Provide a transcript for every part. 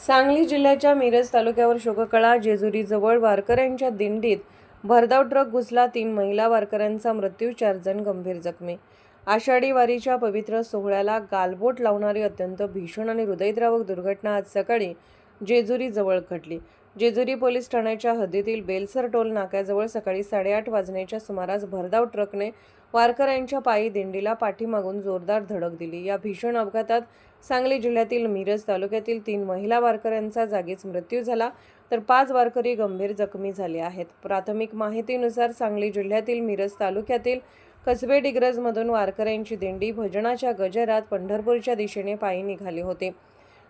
सांगली जिल्ह्याच्या मिरज तालुक्यावर शोककळा. जेजुरीजवळ वारकऱ्यांच्या दिंडीत भरधाव ट्रक घुसला. 3 महिला वारकऱ्यांचा मृत्यू, 4 जण गंभीर जखमी. आषाढी वारीच्या पवित्र सोहळ्याला गालबोट लावणारी अत्यंत भीषण आणि हृदयद्रावक दुर्घटना आज सकाळी जेजुरीजवळ घडली. जेजुरी पोलीस ठाण्याच्या हद्दीतील बेलसर टोल नाक्याजवळ सकाळी 8:30 वाजण्याच्या सुमारास भरधाव ट्रकने वारकऱ्यांच्या पायी दिंडीला पाठीमागून जोरदार धडक दिली. या भीषण अपघातात सांगली जिल्ह्यातील मिरज तालुक्यातील 3 महिला वारकऱ्यांचा जागीच मृत्यू झाला, तर 5 वारकरी गंभीर जखमी झाले आहेत. प्राथमिक माहितीनुसार सांगली जिल्ह्यातील मिरज तालुक्यातील कसबे डिग्रजमधून वारकऱ्यांची दिंडी भजनाच्या गजरात पंढरपूरच्या दिशेने पायी निघाली होती.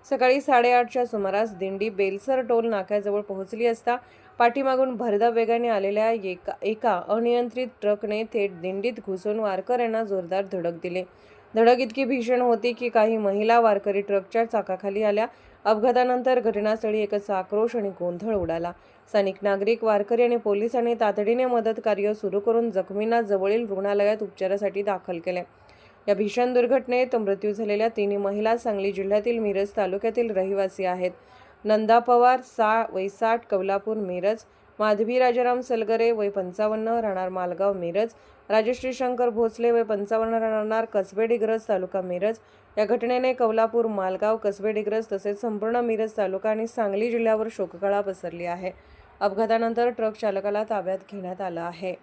सकाळी 8:30च्या सुमारास दिंडी बेलसर टोल नाक्याजवळ पोहोचली असता पाठीमागून भरधाव वेगाने आलेल्या एका अनियंत्रित ट्रकने थेट दिंडीत घुसून वारकऱ्यांना जोरदार धडक दिली. धडक इतकी भीषण होती की काही महिला वारकरी ट्रकच्या चाकाखाली आल्या. अपघातानंतर घटनास्थळी एकच आक्रोश आणि गोंधळ उडाला. स्थानिक नागरिक, वारकरी आणि पोलिसांनी तातडीने मदत कार्य सुरू करून जखमींना जवळील रुग्णालयात उपचारासाठी दाखल केले. या भीषण दुर्घटनेत मृत्यू झालेल्या 3 महिला सांगली जिल्ह्यातील मिरज तालुक्यातील रहिवासी आहेत. नंदा पवार वय 60, कौलापूर मिरज. माधवी राजाराम सलगरे वय 55, राहणार मालगाव मिरज. राजश्री शंकर भोसले वय 55, राहणार कसबे डिग्रज तालुका मिरज. या घटनेने कौलापूर, मालगाव, कसबे डिग्रज तसेच संपूर्ण मिरज तालुका आणि सांगली जिल्ह्यावर शोककळा पसरली आहे. अपघातानंतर ट्रक चालकाला ताब्यात घेण्यात आलं आहे.